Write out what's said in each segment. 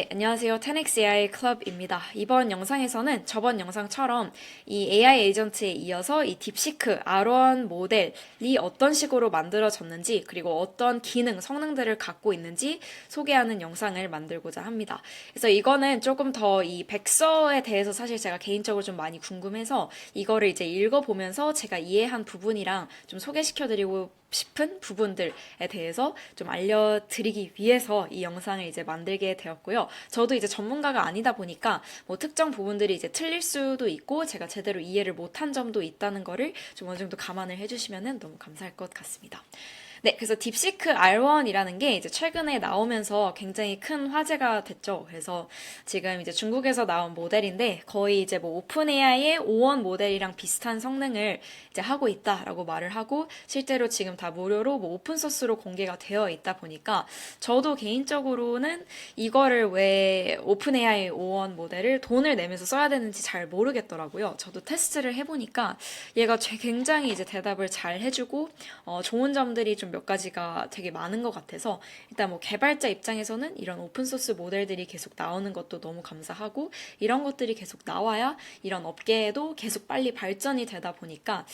네, 안녕하세요. 10x AI 클럽입니다. 이번 영상에서는 저번 영상처럼 이 AI 에이전트에 이어서 이 딥시크 R1 모델이 어떤 식으로 만들어졌는지 그리고 어떤 기능, 성능들을 갖고 있는지 소개하는 영상을 만들고자 합니다. 그래서 이거는 조금 더 이 백서에 대해서 사실 제가 개인적으로 좀 많이 궁금해서 이거를 이제 읽어보면서 제가 이해한 부분이랑 좀 소개시켜드리고 싶은 부분들에 대해서 좀 알려드리기 위해서 이 영상을 이제 만들게 되었고요. 저도 이제 전문가가 아니다 보니까 뭐 특정 부분들이 이제 틀릴 수도 있고 제가 제대로 이해를 못한 점도 있다는 거를 좀 어느 정도 감안을 해주시면 너무 감사할 것 같습니다. 네, 그래서 딥시크 R1이라는 게 이제 최근에 나오면서 굉장히 큰 화제가 됐죠. 그래서 지금 이제 중국에서 나온 모델인데 거의 이제 뭐 오픈 AI의 O1 모델이랑 비슷한 성능을 이제 하고 있다라고 말을 하고 실제로 지금 다 무료로 뭐 오픈 소스로 공개가 되어 있다 보니까 저도 개인적으로는 이거를 왜 오픈 AI O1 모델을 돈을 내면서 써야 되는지 잘 모르겠더라고요. 저도 테스트를 해보니까 얘가 굉장히 이제 대답을 잘 해주고 좋은 점들이 좀 몇 가지가 되게 많은 것 같아서 일단 뭐 개발자 입장에서는 이런 오픈소스 모델들이 계속 나오는 것도 너무 감사하고 이런 것들이 계속 나와야 이런 업계에도 계속 빨리 발전이 되다 보니까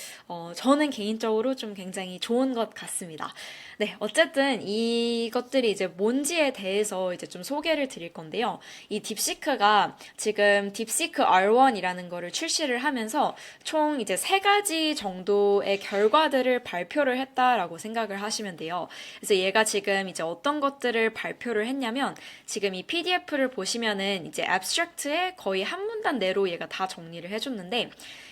저는 개인적으로 좀 굉장히 좋은 것 같습니다. 네, 어쨌든 이것들이 이제 뭔지에 대해서 이제 좀 소개를 드릴 건데요. 이 딥시크가 지금 딥시크 R1이라는 거를 출시를 하면서 총 이제 세 가지 정도의 결과들을 발표를 했다라고 생각을 하시면 돼요. 그래서 얘가 지금 이제 어떤 것들을 발표를 했냐면 지금 이 PDF를 보시면은 이제 abstract에 거의 한 문단 내로 얘가 다 정리를 해줬는데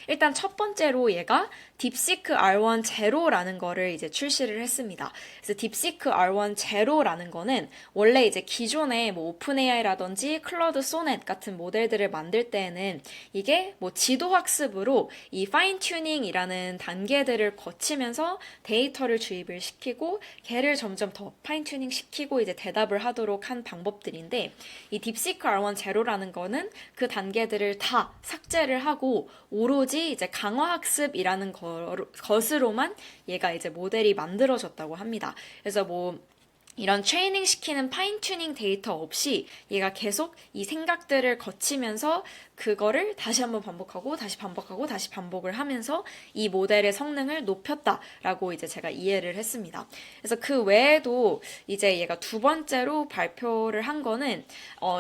일단 첫 번째로 얘가 딥시크 R1 제로라는 거를 이제 출시를 했습니다. 그래서 딥시크 R1 제로라는 거는 원래 이제 기존에 뭐 오픈 AI라든지 클로드 소넷 같은 모델들을 만들 때에는 이게 뭐 지도 학습으로 이 파인 튜닝이라는 단계들을 거치면서 데이터를 주입을 시키고 걔를 점점 더 파인 튜닝 시키고 이제 대답을 하도록 한 방법들인데 이 딥시크 R1 제로라는 거는 그 단계들을 다 삭제를 하고 오로지 이제 강화학습이라는 것으로만 얘가 이제 모델이 만들어졌다고 합니다. 그래서 뭐 이런 트레이닝 시키는 파인 튜닝 데이터 없이 얘가 계속 이 생각들을 거치면서 그거를 다시 한번 반복하고 다시 반복하고 다시 반복을 하면서 이 모델의 성능을 높였다라고 이제 제가 이해를 했습니다. 그래서 그 외에도 이제 얘가 두 번째로 발표를 한 거는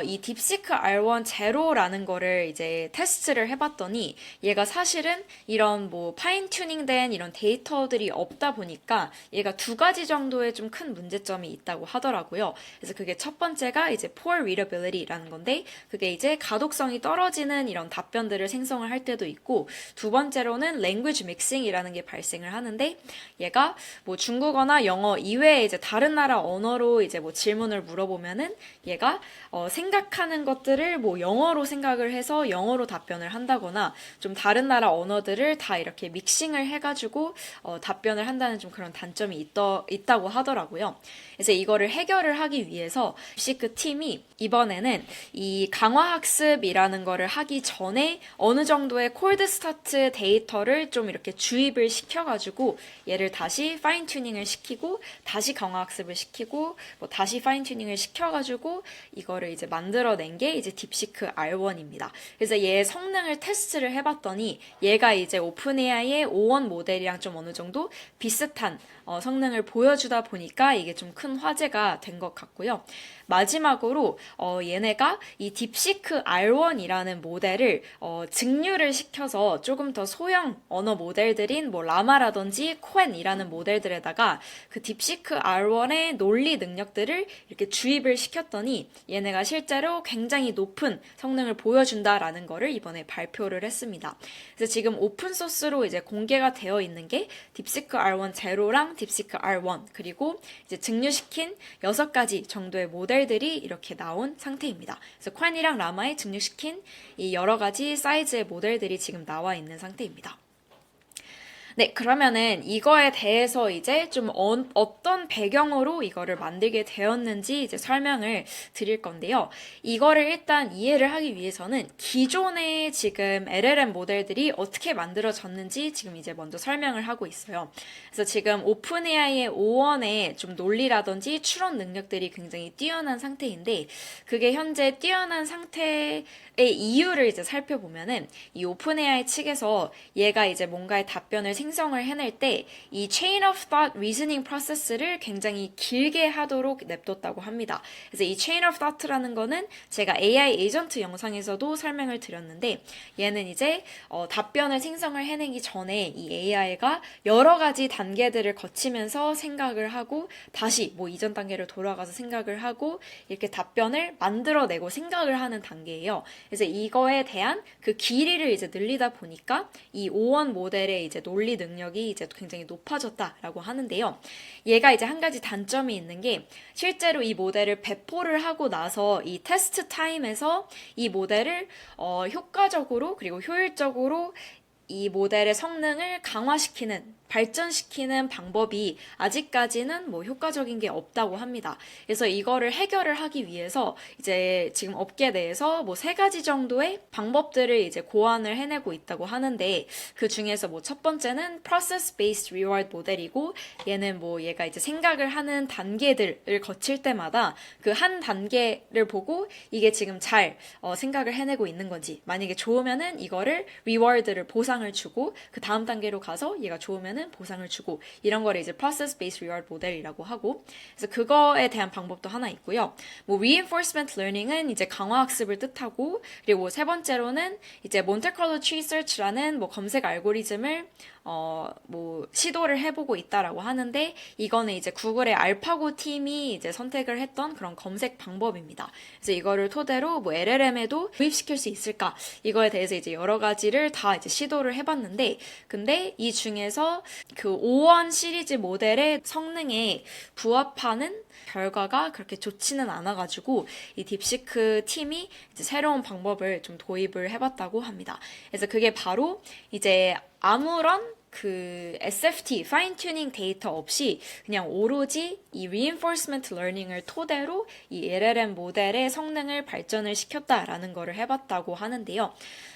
이 딥시크 R1 제로라는 거를 이제 테스트를 해봤더니 얘가 사실은 이런 뭐 파인 튜닝된 이런 데이터들이 없다 보니까 얘가 두 가지 정도의 좀 큰 문제점이 있다고 하더라고요. 그래서 그게 첫 번째가 이제 poor readability라는 건데 그게 이제 가독성이 떨어지는 이런 답변들을 생성을 할 때도 있고 두 번째로는 language mixing이라는 게 발생을 하는데 얘가 뭐 중국어나 영어 이외에 이제 다른 나라 언어로 이제 뭐 질문을 물어보면은 얘가 생각하는 것들을 뭐 영어로 생각을 해서 영어로 답변을 한다거나 좀 다른 나라 언어들을 다 이렇게 믹싱을 해가지고 답변을 한다는 좀 그런 단점이 있다고 하더라고요. 그래서 이거를 해결을 하기 위해서 딥시크 팀이 이번에는 이 강화학습이라는 거를 하기 전에 어느 정도의 콜드 스타트 데이터를 좀 이렇게 주입을 시켜가지고 얘를 다시 파인 튜닝을 시키고 다시 강화학습을 시키고 뭐 다시 파인 튜닝을 시켜가지고 이거를 이제 만들어낸 게 이제 딥시크 R1입니다. 그래서 얘의 성능을 테스트를 해봤더니 얘가 이제 오픈 AI의 O1 모델이랑 좀 어느 정도 비슷한 성능을 보여주다 보니까 이게 좀 큰 화제가 된 것 같고요. 마지막으로 얘네가 이 딥시크 R1이라는 모델을 증류를 시켜서 조금 더 소형 언어 모델들인 뭐 라마라든지 코엔이라는 모델들에다가 그 딥시크 R1의 논리 능력들을 이렇게 주입을 시켰더니 얘네가 실제로 굉장히 높은 성능을 보여준다라는 거를 이번에 발표를 했습니다. 그래서 지금 오픈 소스로 이제 공개가 되어 있는 게 딥시크 R1 제로랑 딥시크 R1 그리고 이제 증류시킨 6가지 정도의 모델들이 이렇게 나온 상태입니다. 그래서 宽이랑 라마에 증류시킨 이 여러 가지 사이즈의 모델들이 지금 나와 있는 상태입니다. 네, 그러면은 이거에 대해서 이제 좀 어떤 배경으로 이거를 만들게 되었는지 이제 설명을 드릴 건데요. 이거를 일단 이해를 하기 위해서는 기존의 지금 LLM 모델들이 어떻게 만들어졌는지 지금 이제 먼저 설명을 하고 있어요. 그래서 지금 오픈 AI의 O1의 좀 논리라든지 추론 능력들이 굉장히 뛰어난 상태인데, 그게 현재 뛰어난 상태의 이유를 이제 살펴보면은 이 오픈 AI 측에서 얘가 이제 뭔가의 답변을 생성을 해낼 때 이 chain of thought reasoning process를 굉장히 길게 하도록 냅뒀다고 합니다. 그래서 이 chain of thought라는 거는 제가 AI 에이전트 영상에서도 설명을 드렸는데, 얘는 이제 답변을 생성을 해내기 전에 이 AI가 여러 가지 단계들을 거치면서 생각을 하고 다시 뭐 이전 단계로 돌아가서 생각을 하고 이렇게 답변을 만들어내고 생각을 하는 단계예요. 그래서 이거에 대한 그 길이를 이제 늘리다 보니까 이 O1 모델의 이제 논리 능력이 이제 굉장히 높아졌다라고 하는데요. 얘가 이제 한 가지 단점이 있는 게, 실제로 이 모델을 배포를 하고 나서 이 테스트 타임에서 이 모델을 효과적으로 그리고 효율적으로 이 모델의 성능을 강화시키는, 발전시키는 방법이 아직까지는 뭐 효과적인 게 없다고 합니다. 그래서 이거를 해결을 하기 위해서 이제 지금 업계 내에서 뭐 3가지 정도의 방법들을 이제 고안을 해내고 있다고 하는데, 그 중에서 뭐 첫 번째는 process based reward 모델이고, 얘는 뭐 얘가 이제 생각을 하는 단계들을 거칠 때마다 그 한 단계를 보고 이게 지금 잘 생각을 해내고 있는 건지, 만약에 좋으면은 이거를 reward를 보상을 주고, 그 다음 단계로 가서 얘가 좋으면은 보상을 주고, 이런 거를 이제 process based reward 모델이라고 하고, 그래서 그거에 대한 방법도 하나 있고요. 뭐 reinforcement learning은 이제 강화학습을 뜻하고, 그리고 세 번째로는 이제 몬테칼로 트리 서치라는 뭐 검색 알고리즘을 뭐 시도를 해보고 있다라고 하는데, 이거는 이제 구글의 알파고 팀이 이제 선택을 했던 그런 검색 방법입니다. 그래서 이거를 토대로 뭐 LLM에도 도입시킬 수 있을까, 이거에 대해서 이제 여러 가지를 다 이제 시도를 해봤는데, 근데 이 중에서 그 O1 시리즈 모델의 성능에 부합하는 결과가 그렇게 좋지는 않아가지고 이 딥시크 팀이 이제 새로운 방법을 좀 도입을 해봤다고 합니다. 그래서 그게 바로 이제 아무런 그 SFT, 파인 튜닝 데이터 없이 그냥 오로지 이 reinforcement learning을 토대로 이 LLM 모델의 성능을 발전을 시켰다라는 거를 해봤다고 하는데요.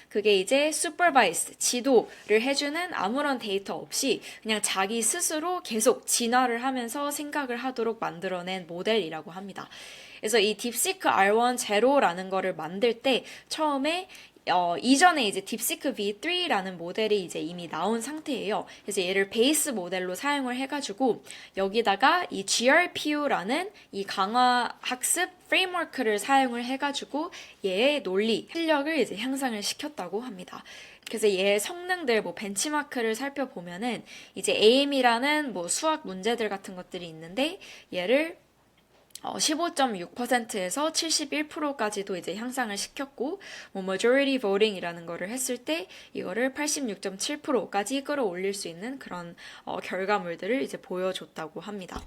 그게 이제 supervised, 지도를 해주는 아무런 데이터 없이 그냥 자기 스스로 계속 진화를 하면서 생각을 하도록 만들어낸 모델이라고 합니다. 그래서 이 딥시크 R1 제로라는 거를 만들 때 처음에 이전에 이제 딥시크 V3라는 모델이 이제 이미 나온 상태예요. 그래서 얘를 베이스 모델로 사용을 해가지고 여기다가 이 GRPU라는 이 강화 학습 프레임워크를 사용을 해가지고 얘의 논리, 실력을 이제 향상을 시켰다고 합니다. 그래서 얘의 성능들 뭐 벤치마크를 살펴보면은 이제 AM이라는 뭐 수학 문제들 같은 것들이 있는데, 얘를 15.6%에서 71%까지도 이제 향상을 시켰고, 뭐 majority voting이라는 거를 했을 때 이거를 86.7%까지 끌어올릴 수 있는 그런 결과물들을 이제 보여줬다고 합니다.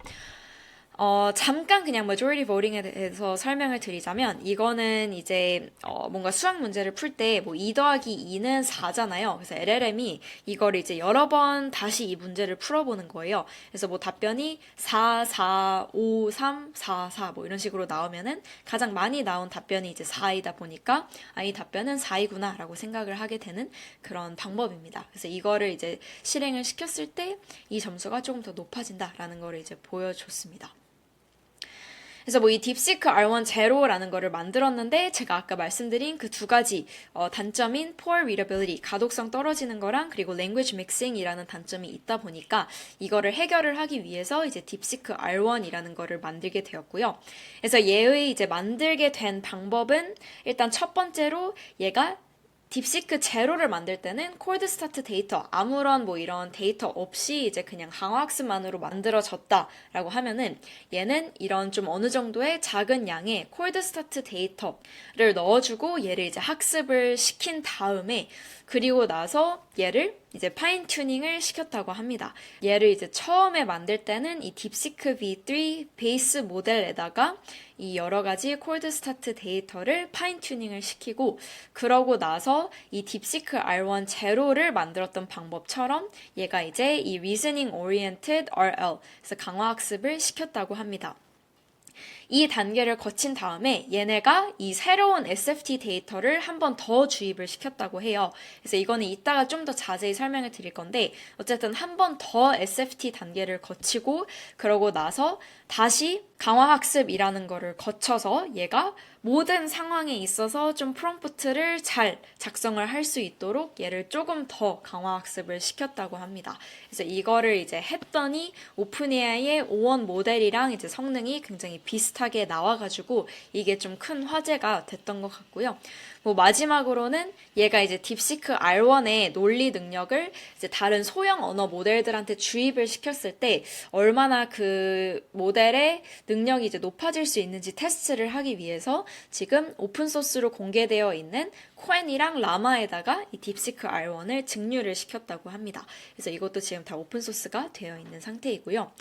잠깐 그냥 majority voting에 대해서 설명을 드리자면, 이거는 이제 뭔가 수학 문제를 풀 때 뭐 2 더하기 2는 4잖아요. 그래서 LLM이 이걸 이제 여러 번 다시 이 문제를 풀어보는 거예요. 그래서 뭐 답변이 4, 4, 5, 3, 4, 4 뭐 이런 식으로 나오면은 가장 많이 나온 답변이 이제 4이다 보니까 이 답변은 4이구나 라고 생각을 하게 되는 그런 방법입니다. 그래서 이거를 이제 실행을 시켰을 때 이 점수가 조금 더 높아진다라는 거를 이제 보여줬습니다. 그래서 뭐 이 딥시크 R1 제로라는 거를 만들었는데, 제가 아까 말씀드린 그 2가지 단점인 poor readability, 가독성 떨어지는 거랑 그리고 language mixing이라는 단점이 있다 보니까 이거를 해결을 하기 위해서 이제 딥시크 R1이라는 거를 만들게 되었고요. 그래서 얘의 이제 만들게 된 방법은, 일단 첫 번째로 얘가 딥시크 제로를 만들 때는 콜드 스타트 데이터, 아무런 뭐 이런 데이터 없이 이제 그냥 강화학습만으로 만들어졌다라고 하면은, 얘는 이런 좀 어느 정도의 작은 양의 콜드 스타트 데이터를 넣어주고 얘를 이제 학습을 시킨 다음에, 그리고 나서 얘를 이제 파인 튜닝을 시켰다고 합니다. 얘를 이제 처음에 만들 때는 이 딥시크 V3 베이스 모델에다가 이 여러 가지 콜드 스타트 데이터를 파인 튜닝을 시키고 그러고 나서 이 딥시크 R1 제로를 만들었던 방법처럼 얘가 이제 이 Reasoning Oriented RL, 그래서 강화학습을 시켰다고 합니다. 이 단계를 거친 다음에 얘네가 이 새로운 SFT 데이터를 한 번 더 주입을 시켰다고 해요. 그래서 이거는 이따가 좀 더 자세히 설명을 드릴 건데 어쨌든 한 번 더 SFT 단계를 거치고 그러고 나서 다시 강화학습이라는 거를 거쳐서 얘가 모든 상황에 있어서 좀 프롬프트를 잘 작성을 할 수 있도록 얘를 조금 더 강화학습을 시켰다고 합니다. 그래서 이거를 이제 했더니 오픈AI의 O1 모델이랑 이제 성능이 굉장히 비슷하게 나와가지고 이게 좀 큰 화제가 됐던 것 같고요. 뭐 마지막으로는 얘가 이제 딥시크 R1의 논리 능력을 이제 다른 소형 언어 모델들한테 주입을 시켰을 때 얼마나 그 모델의 능력이 이제 높아질 수 있는지 테스트를 하기 위해서 지금 오픈소스로 공개되어 있는 코엔이랑 라마에다가 이 딥시크 R1을 증류를 시켰다고 합니다. 그래서 이것도 지금 다 오픈소스가 되어 있는 상태이고요.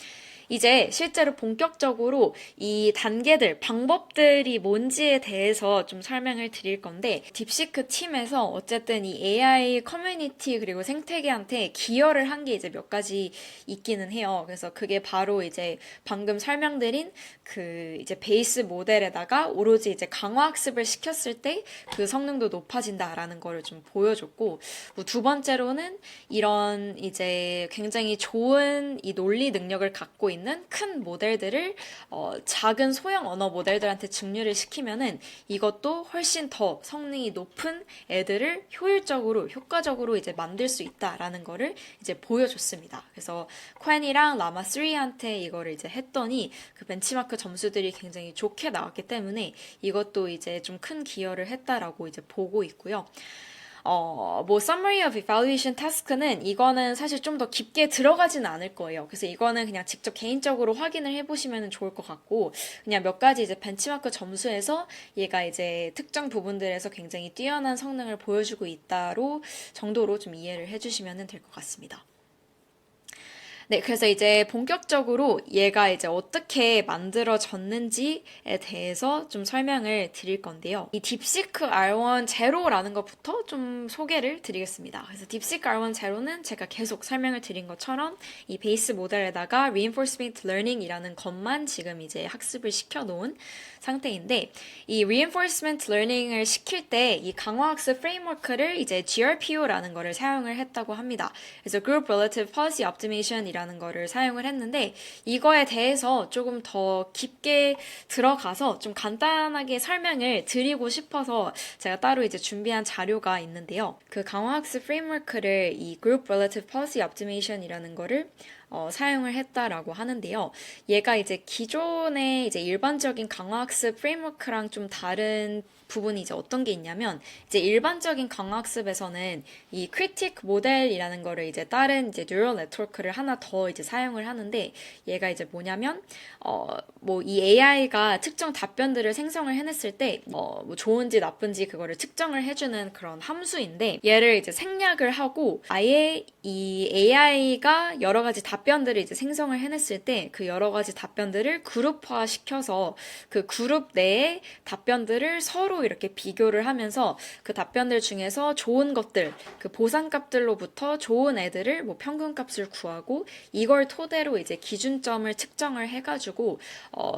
이제 실제로 본격적으로 이 단계들, 방법들이 뭔지에 대해서 좀 설명을 드릴 건데 딥시크 팀에서 어쨌든 이 AI 커뮤니티 그리고 생태계한테 기여를 한 게 이제 몇 가지 있기는 해요. 그래서 그게 바로 이제 방금 설명드린 그 이제 베이스 모델에다가 오로지 이제 강화학습을 시켰을 때 그 성능도 높아진다라는 거를 좀 보여줬고 뭐 두 번째로는 이런 이제 굉장히 좋은 이 논리 능력을 갖고 있는 큰 모델들을 작은 소형 언어 모델들한테 증류를 시키면은 이것도 훨씬 더 성능이 높은 애들을 효과적으로 이제 만들 수 있다라는 거를 이제 보여줬습니다. 그래서 퀸이랑 라마 3한테 이거를 이제 했더니 그 벤치마크 점수들이 굉장히 좋게 나왔기 때문에 이것도 이제 좀 큰 기여를 했다라고 이제 보고 있고요. 뭐 Summary of Evaluation Task는 이거는 사실 좀 더 깊게 들어가지는 않을 거예요. 그래서 이거는 그냥 직접 개인적으로 확인을 해보시면 좋을 것 같고 그냥 몇 가지 이제 벤치마크 점수에서 얘가 이제 특정 부분들에서 굉장히 뛰어난 성능을 보여주고 있다로 정도로 좀 이해를 해주시면 될 것 같습니다. 네, 그래서 이제 본격적으로 얘가 이제 어떻게 만들어졌는지에 대해서 좀 설명을 드릴 건데요. 이 딥시크 R1 제로라는 것부터 좀 소개를 드리겠습니다. 그래서 딥시크 R1 제로는 제가 계속 설명을 드린 것처럼 이 베이스 모델에다가 reinforcement learning이라는 것만 지금 이제 학습을 시켜놓은 상태인데 이 reinforcement learning을 시킬 때 이 강화학습 프레임워크를 이제 GRPO라는 거를 사용을 했다고 합니다. 그래서 Group Relative Policy Optimization이라는 거를 사용을 했는데 이거에 대해서 조금 더 깊게 들어가서 좀 간단하게 설명을 드리고 싶어서 제가 따로 이제 준비한 자료가 있는데요. 그 강화학습 프레임워크를 이 Group Relative Policy Optimization이라는 거를 사용을 했다라고 하는데요. 얘가 이제 기존의 이제 일반적인 강화학습 프레임워크랑 좀 다른 부분이 이제 어떤 게 있냐면 이제 일반적인 강화학습에서는 이 크리틱 모델이라는 거를 이제 다른 이제 뉴럴 네트워크를 하나 더 이제 사용을 하는데 얘가 이제 뭐냐면 뭐 이 AI가 특정 답변들을 생성을 해냈을 때 뭐 좋은지 나쁜지 그거를 측정을 해주는 그런 함수인데 얘를 이제 생략을 하고 아예 이 AI가 여러 가지 답변들을 이제 생성을 해냈을 때 그 여러 가지 답변들을 그룹화 시켜서 그 그룹 내에 답변들을 서로 이렇게 비교를 하면서 그 답변들 중에서 좋은 것들, 그 보상값들로부터 좋은 애들을 뭐 평균값을 구하고 이걸 토대로 이제 기준점을 측정을 해가지고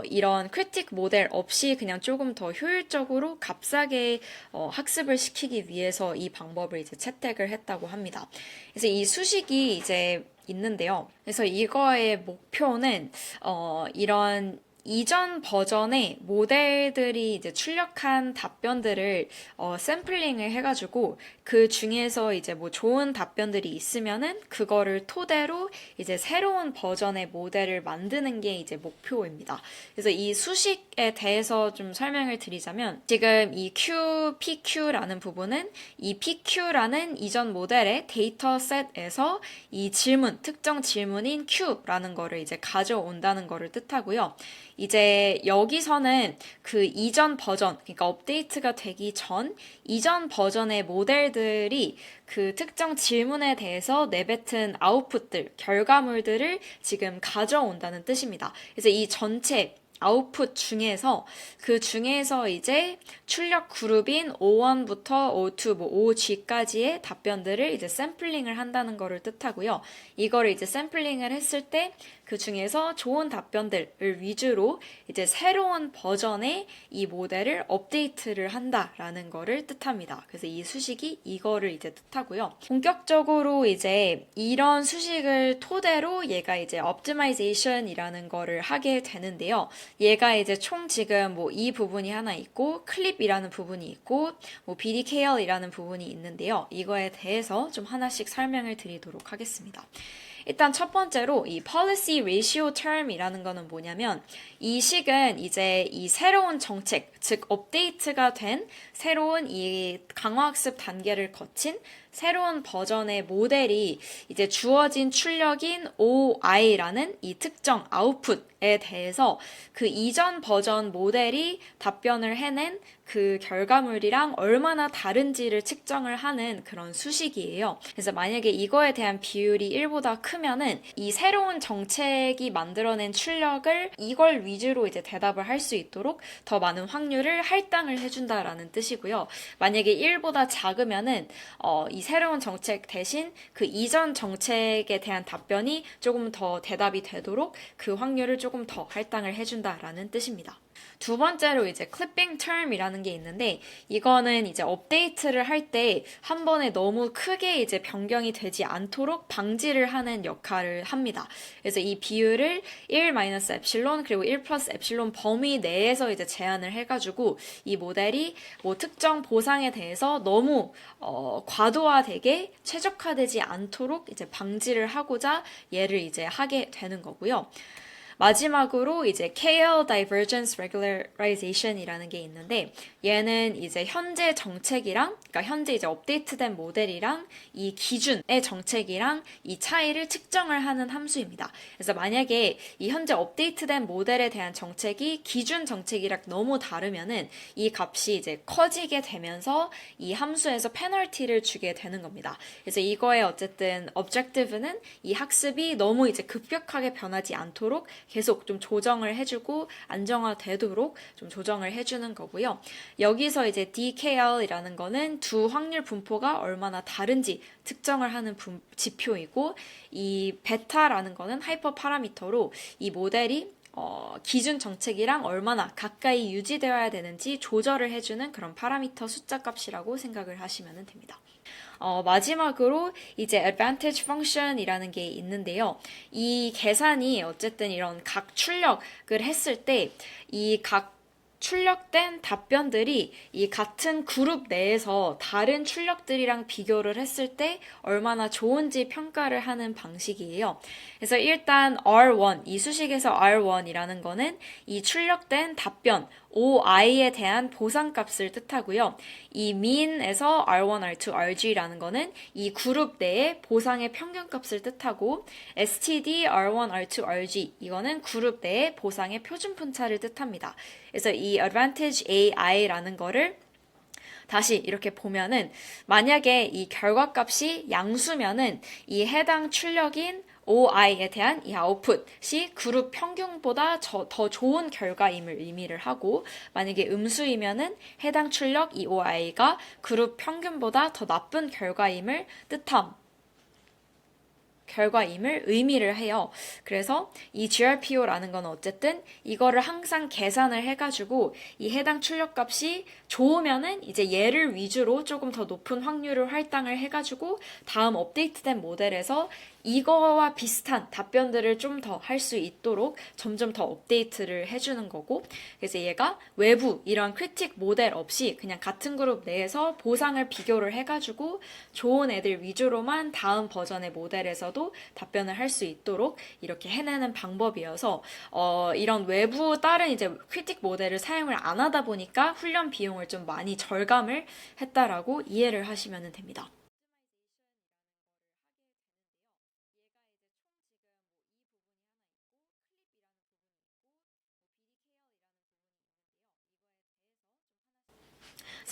이런 크리틱 모델 없이 그냥 조금 더 효율적으로 값싸게 학습을 시키기 위해서 이 방법을 이제 채택을 했다고 합니다. 그래서 이 수식이 이제 있는데요. 그래서 이거의 목표는 이런 이전 버전의 모델들이 이제 출력한 답변들을 샘플링을 해가지고 그 중에서 이제 뭐 좋은 답변들이 있으면은 그거를 토대로 이제 새로운 버전의 모델을 만드는 게 이제 목표입니다. 그래서 이 수식에 대해서 좀 설명을 드리자면 지금 이 PQ라는 부분은 이 PQ라는 이전 모델의 데이터셋에서 이 특정 질문인 Q라는 거를 이제 가져온다는 거를 뜻하고요. 이제 여기서는 그 이전 버전, 그러니까 업데이트가 되기 전 이전 버전의 모델들이 그 특정 질문에 대해서 내뱉은 아웃풋들, 결과물들을 지금 가져온다는 뜻입니다. 그래서 이 전체 아웃풋 중에서 그 중에서 이제 출력 그룹인 O1부터 O2, 뭐 OG까지의 답변들을 이제 샘플링을 한다는 거를 뜻하고요. 이거를 이제 샘플링을 했을 때 그 중에서 좋은 답변들을 위주로 이제 새로운 버전의 이 모델을 업데이트를 한다라는 거를 뜻합니다. 그래서 이 수식이 이거를 이제 뜻하고요. 본격적으로 이제 이런 수식을 토대로 얘가 이제 optimization이라는 거를 하게 되는데요. 얘가 이제 총 지금 뭐 이 부분이 하나 있고 클립이라는 부분이 있고 뭐 BDKL이라는 부분이 있는데요. 이거에 대해서 좀 하나씩 설명을 드리도록 하겠습니다. 일단 첫 번째로 이 policy ratio term이라는 거는 뭐냐면 이 식은 이제 이 새로운 정책, 즉 업데이트가 된 새로운 이 강화학습 단계를 거친 새로운 버전의 모델이 이제 주어진 출력인 OI라는 이 특정 아웃풋에 대해서 그 이전 버전 모델이 답변을 해낸 그 결과물이랑 얼마나 다른지를 측정을 하는 그런 수식이에요. 그래서 만약에 이거에 대한 비율이 1보다 크면은 이 새로운 정책이 만들어낸 출력을 이걸 위주로 이제 대답을 할 수 있도록 더 많은 확률을 할당을 해준다라는 뜻이고요. 만약에 1보다 작으면은 이 새로운 정책 대신 그 이전 정책에 대한 답변이 조금 더 대답이 되도록 그 확률을 조금 더 할당을 해준다라는 뜻입니다. 두 번째로 이제 clipping term이라는 게 있는데 이거는 이제 업데이트를 할 때 한 번에 너무 크게 이제 변경이 되지 않도록 방지를 하는 역할을 합니다. 그래서 이 비율을 1-epsilon 그리고 1+epsilon 범위 내에서 이제 제한을 해가지고 이 모델이 뭐 특정 보상에 대해서 너무 과도화되게 최적화되지 않도록 이제 방지를 하고자 얘를 이제 하게 되는 거고요. 마지막으로 이제 KL Divergence Regularization이라는 게 있는데 얘는 이제 현재 정책이랑 그러니까 현재 이제 업데이트된 모델이랑 이 기준의 정책이랑 이 차이를 측정을 하는 함수입니다. 그래서 만약에 이 현재 업데이트된 모델에 대한 정책이 기준 정책이랑 너무 다르면은 이 값이 이제 커지게 되면서 이 함수에서 페널티를 주게 되는 겁니다. 그래서 이거의 어쨌든 objective는 이 학습이 너무 이제 급격하게 변하지 않도록 계속 좀 조정을 해주고 안정화되도록 좀 조정을 해주는 거고요. 여기서 이제 DKL이라는 거는 두 확률 분포가 얼마나 다른지 측정을 하는 지표이고 이 베타라는 거는 하이퍼 파라미터로 이 모델이 기준 정책이랑 얼마나 가까이 유지되어야 되는지 조절을 해주는 그런 파라미터 숫자 값이라고 생각을 하시면 됩니다. 마지막으로 이제 advantage function이라는 게 있는데요. 이 계산이 어쨌든 이런 각 출력을 했을 때 이 각 출력된 답변들이 이 같은 그룹 내에서 다른 출력들이랑 비교를 했을 때 얼마나 좋은지 평가를 하는 방식이에요. 그래서 일단 R1, 이 수식에서 R1이라는 거는 이 출력된 답변 OI에 대한 보상값을 뜻하고요. 이 mean에서 R1, R2, RG라는 거는 이 그룹 내의 보상의 평균값을 뜻하고 STD, R1, R2, RG 이거는 그룹 내의 보상의 표준 편차를 뜻합니다. 그래서 이 advantage AI라는 거를 다시 이렇게 보면은 만약에 이 결과값이 양수면은 이 해당 출력인 OI에 대한 이 아웃풋이 그룹 평균보다 더 좋은 결과임을 의미를 하고 만약에 음수이면은 해당 출력 이 OI가 그룹 평균보다 더 나쁜 결과임을 결과임을 의미를 해요. 그래서 이 GRPO라는 건 어쨌든 이거를 항상 계산을 해가지고 이 해당 출력값이 좋으면은 이제 얘를 위주로 조금 더 높은 확률을 할당을 해가지고 다음 업데이트된 모델에서 이거와 비슷한 답변들을 좀 더 할 수 있도록 점점 더 업데이트를 해주는 거고 그래서 얘가 외부 이런 크리틱 모델 없이 그냥 같은 그룹 내에서 보상을 비교를 해가지고 좋은 애들 위주로만 다음 버전의 모델에서도 답변을 할 수 있도록 이렇게 해내는 방법이어서 이런 외부 다른 이제 크리틱 모델을 사용을 안 하다 보니까 훈련 비용을 좀 많이 절감을 했다라고 이해를 하시면 됩니다.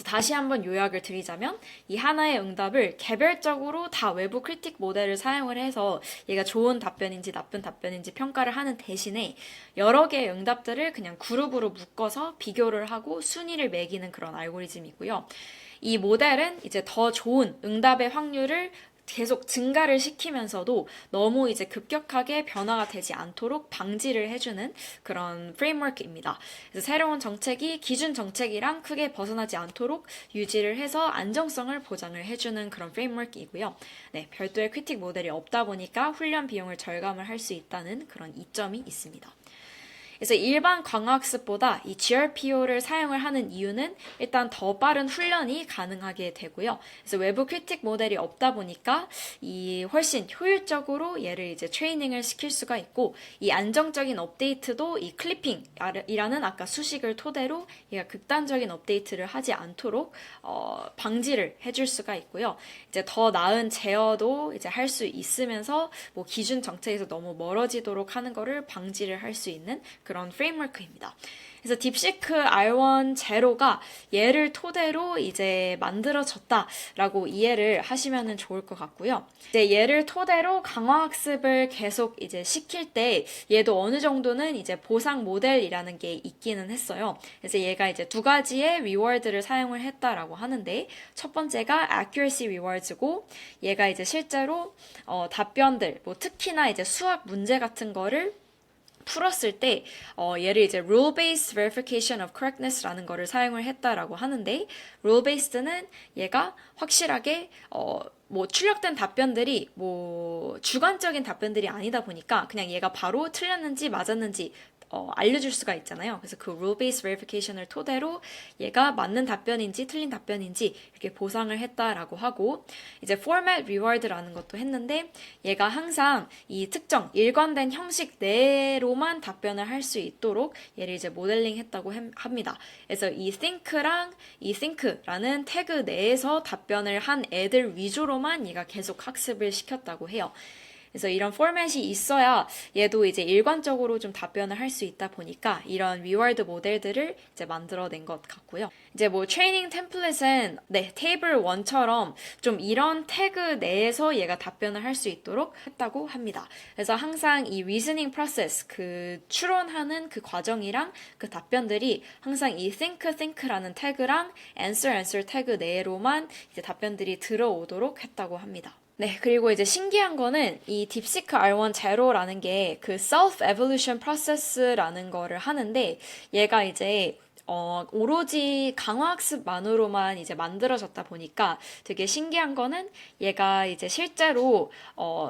그래서 다시 한번 요약을 드리자면 이 하나의 응답을 개별적으로 다 외부 크리틱 모델을 사용을 해서 얘가 좋은 답변인지 나쁜 답변인지 평가를 하는 대신에 여러 개의 응답들을 그냥 그룹으로 묶어서 비교를 하고 순위를 매기는 그런 알고리즘이고요. 이 모델은 이제 더 좋은 응답의 확률을 계속 증가를 시키면서도 너무 이제 급격하게 변화가 되지 않도록 방지를 해주는 그런 프레임워크입니다. 그래서 새로운 정책이 기준 정책이랑 크게 벗어나지 않도록 유지를 해서 안정성을 보장을 해주는 그런 프레임워크이고요. 네, 별도의 크리틱 모델이 없다 보니까 훈련 비용을 절감을 할 수 있다는 그런 이점이 있습니다. 그래서 일반 광학습보다 이 GRPO를 사용을 하는 이유는 일단 더 빠른 훈련이 가능하게 되고요. 그래서 외부 크리틱 모델이 없다 보니까 이 훨씬 효율적으로 얘를 이제 트레이닝을 시킬 수가 있고 이 안정적인 업데이트도 이 클리핑이라는 아까 수식을 토대로 얘가 극단적인 업데이트를 하지 않도록 방지를 해줄 수가 있고요. 이제 더 나은 제어도 이제 할 수 있으면서 뭐 기준 정책에서 너무 멀어지도록 하는 거를 방지를 할 수 있는 그런 프레임워크입니다. 그래서 딥시크 R1 제로가 얘를 토대로 이제 만들어졌다라고 이해를 하시면 좋을 것 같고요. 이제 얘를 토대로 강화학습을 계속 이제 시킬 때 얘도 어느 정도는 이제 보상 모델이라는 게 있기는 했어요. 그래서 얘가 이제 두 가지의 리워드를 사용을 했다라고 하는데 첫 번째가 accuracy rewards고 얘가 이제 실제로 답변들 뭐 특히나 이제 수학 문제 같은 거를 풀었을 때 얘를 이제 rule-based verification of correctness라는 거를 사용을 했다라고 하는데 rule-based는 얘가 확실하게 뭐 출력된 답변들이 뭐 주관적인 답변들이 아니다 보니까 그냥 얘가 바로 틀렸는지 맞았는지 알려줄 수가 있잖아요. 그래서 그 rule-based verification을 토대로 얘가 맞는 답변인지 틀린 답변인지 이렇게 보상을 했다라고 하고 이제 format reward라는 것도 했는데 얘가 항상 이 특정 일관된 형식 내로만 답변을 할 수 있도록 얘를 이제 모델링 했다고 합니다. 그래서 이 think랑 이 think라는 태그 내에서 답변을 한 애들 위주로만 얘가 계속 학습을 시켰다고 해요. 그래서 이런 포맷이 있어야 얘도 이제 일관적으로 좀 답변을 할 수 있다 보니까 이런 리워드 모델들을 이제 만들어낸 것 같고요. 이제 뭐 트레이닝 템플릿은 네, 테이블 1처럼 좀 이런 태그 내에서 얘가 답변을 할 수 있도록 했다고 합니다. 그래서 항상 이 리즈닝 프로세스 그 추론하는 그 과정이랑 그 답변들이 항상 이 think라는 태그랑 answer 태그 내로만 이제 답변들이 들어오도록 했다고 합니다. 네, 그리고 이제 신기한 거는 이 딥시크 R1 제로라는 게 그 self evolution process라는 거를 하는데 얘가 이제 오로지 강화학습만으로만 이제 만들어졌다 보니까 되게 신기한 거는 얘가 이제 실제로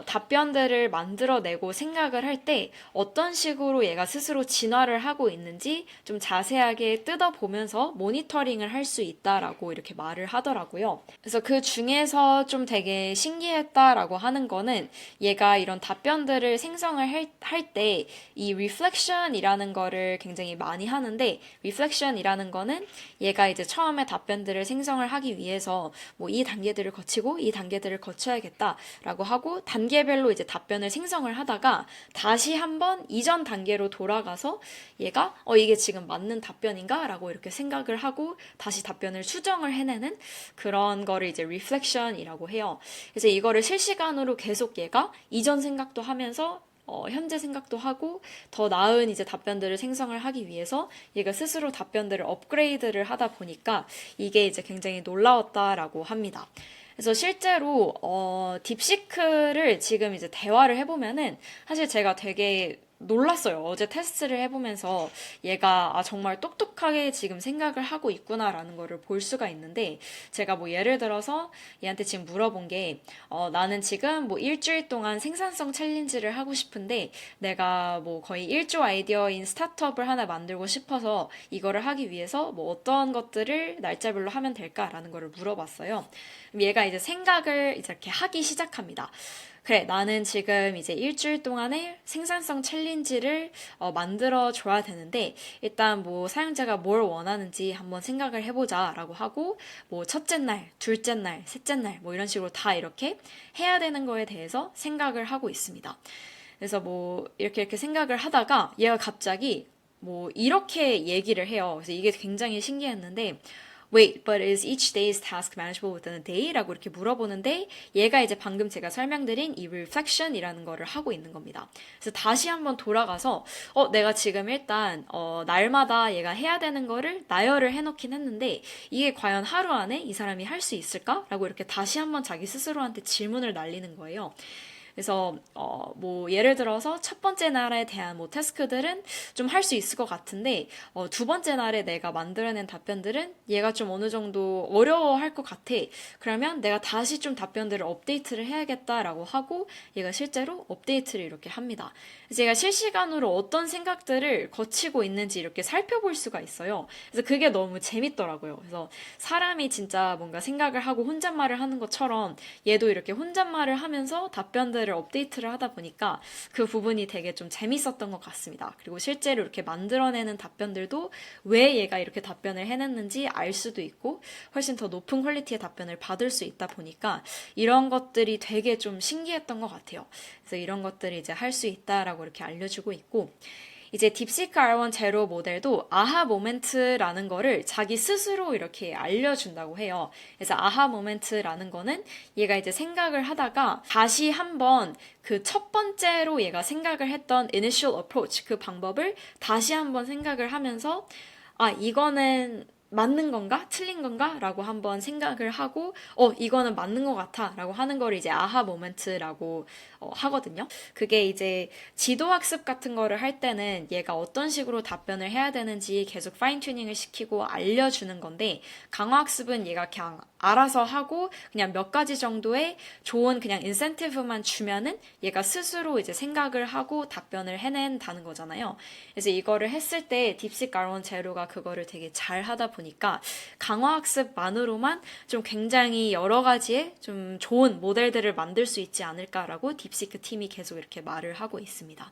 답변들을 만들어내고 생각을 할 때 어떤 식으로 얘가 스스로 진화를 하고 있는지 좀 자세하게 뜯어보면서 모니터링을 할 수 있다라고 이렇게 말을 하더라고요. 그래서 그 중에서 좀 되게 신기했다라고 하는 거는 얘가 이런 답변들을 생성을 할 때 이 reflection이라는 거를 굉장히 많이 하는데 reflection이라는 거는 얘가 이제 처음에 답변들을 생성을 하기 위해서 뭐 이 단계들을 거치고 이 단계들을 거쳐야겠다라고 하고 단계별로 이제 답변을 생성을 하다가 다시 한번 이전 단계로 돌아가서 얘가 이게 지금 맞는 답변인가? 라고 이렇게 생각을 하고 다시 답변을 수정을 해내는 그런 거를 이제 reflection이라고 해요. 그래서 이거를 실시간으로 계속 얘가 이전 생각도 하면서 현재 생각도 하고 더 나은 이제 답변들을 생성을 하기 위해서 얘가 스스로 답변들을 업그레이드를 하다 보니까 이게 이제 굉장히 놀라웠다라고 합니다. 그래서 실제로 딥시크를 지금 이제 대화를 해보면은 사실 제가 되게 놀랐어요. 어제 테스트를 해보면서 얘가 정말 똑똑하게 지금 생각을 하고 있구나라는 거를 볼 수가 있는데 제가 뭐 예를 들어서 얘한테 지금 물어본 게 나는 지금 뭐 일주일 동안 생산성 챌린지를 하고 싶은데 내가 뭐 거의 1조 아이디어인 스타트업을 하나 만들고 싶어서 이거를 하기 위해서 뭐 어떤 것들을 날짜별로 하면 될까라는 거를 물어봤어요. 그럼 얘가 이제 생각을 이제 이렇게 하기 시작합니다. 그래, 나는 지금 이제 일주일 동안의 생산성 챌린지를 만들어 줘야 되는데, 일단 뭐 사용자가 뭘 원하는지 한번 생각을 해보자 라고 하고, 뭐 첫째 날, 둘째 날, 셋째 날, 뭐 이런 식으로 다 이렇게 해야 되는 거에 대해서 생각을 하고 있습니다. 그래서 뭐 이렇게 생각을 하다가 얘가 갑자기 뭐 이렇게 얘기를 해요. 그래서 이게 굉장히 신기했는데, Wait, but is each day's task manageable within a day? 라고 이렇게 물어보는데 얘가 이제 방금 제가 설명드린 이 reflection이라는 거를 하고 있는 겁니다. 그래서 다시 한번 돌아가서 내가 지금 일단 날마다 얘가 해야 되는 거를 나열을 해놓긴 했는데 이게 과연 하루 안에 이 사람이 할 수 있을까? 라고 이렇게 다시 한번 자기 스스로한테 질문을 날리는 거예요. 그래서 뭐 예를 들어서 첫 번째 날에 대한 뭐 태스크들은 좀 할 수 있을 것 같은데 두 번째 날에 내가 만들어낸 답변들은 얘가 좀 어느 정도 어려워할 것 같아. 그러면 내가 다시 좀 답변들을 업데이트를 해야겠다라고 하고 얘가 실제로 업데이트를 이렇게 합니다. 그래서 얘가 실시간으로 어떤 생각들을 거치고 있는지 이렇게 살펴볼 수가 있어요. 그래서 그게 너무 재밌더라고요. 그래서 사람이 진짜 뭔가 생각을 하고 혼잣말을 하는 것처럼 얘도 이렇게 혼잣말을 하면서 답변들을 업데이트를 하다 보니까 그 부분이 되게 좀 재밌었던 것 같습니다. 그리고 실제로 이렇게 만들어내는 답변들도 왜 얘가 이렇게 답변을 해냈는지 알 수도 있고 훨씬 더 높은 퀄리티의 답변을 받을 수 있다 보니까 이런 것들이 되게 좀 신기했던 것 같아요. 그래서 이런 것들이 이제 할 수 있다라고 이렇게 알려주고 있고 이제 딥시크 R1 제로 모델도 아하 모멘트라는 거를 자기 스스로 이렇게 알려준다고 해요. 그래서 아하 모멘트라는 거는 얘가 이제 생각을 하다가 다시 한번 그 첫 번째로 얘가 생각을 했던 initial approach 그 방법을 다시 한번 생각을 하면서 이거는 맞는 건가? 틀린 건가? 라고 한번 생각을 하고, 이거는 맞는 것 같아. 라고 하는 걸 이제 아하 모멘트라고 하거든요. 그게 이제 지도학습 같은 거를 할 때는 얘가 어떤 식으로 답변을 해야 되는지 계속 파인 튜닝을 시키고 알려주는 건데, 강화학습은 얘가 그냥 알아서 하고, 그냥 몇 가지 정도의 좋은 그냥 인센티브만 주면은 얘가 스스로 이제 생각을 하고 답변을 해낸다는 거잖아요. 그래서 이거를 했을 때 딥시크 R1 제로가 그거를 되게 잘 하다 보니까 강화학습만으로만 좀 굉장히 여러 가지의 좀 좋은 모델들을 만들 수 있지 않을까라고 딥시크 팀이 계속 이렇게 말을 하고 있습니다.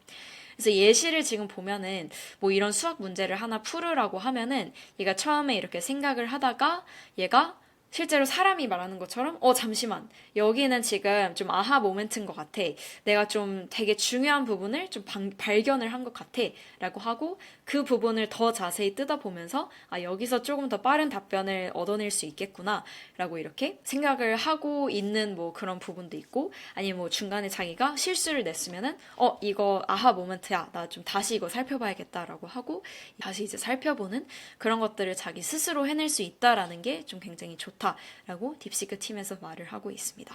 그래서 예시를 지금 보면은 뭐 이런 수학 문제를 하나 풀으라고 하면은 얘가 처음에 이렇게 생각을 하다가 얘가 실제로 사람이 말하는 것처럼 잠시만 여기는 지금 좀 아하 모멘트인 것 같아. 내가 좀 되게 중요한 부분을 좀 발견을 한 것 같아 라고 하고 그 부분을 더 자세히 뜯어보면서 여기서 조금 더 빠른 답변을 얻어낼 수 있겠구나 라고 이렇게 생각을 하고 있는 뭐 그런 부분도 있고 아니면 뭐 중간에 자기가 실수를 냈으면은 이거 아하 모멘트야. 나 좀 다시 이거 살펴봐야겠다 라고 하고 다시 이제 살펴보는 그런 것들을 자기 스스로 해낼 수 있다라는 게 좀 굉장히 좋다라고 딥시크 팀에서 말을 하고 있습니다.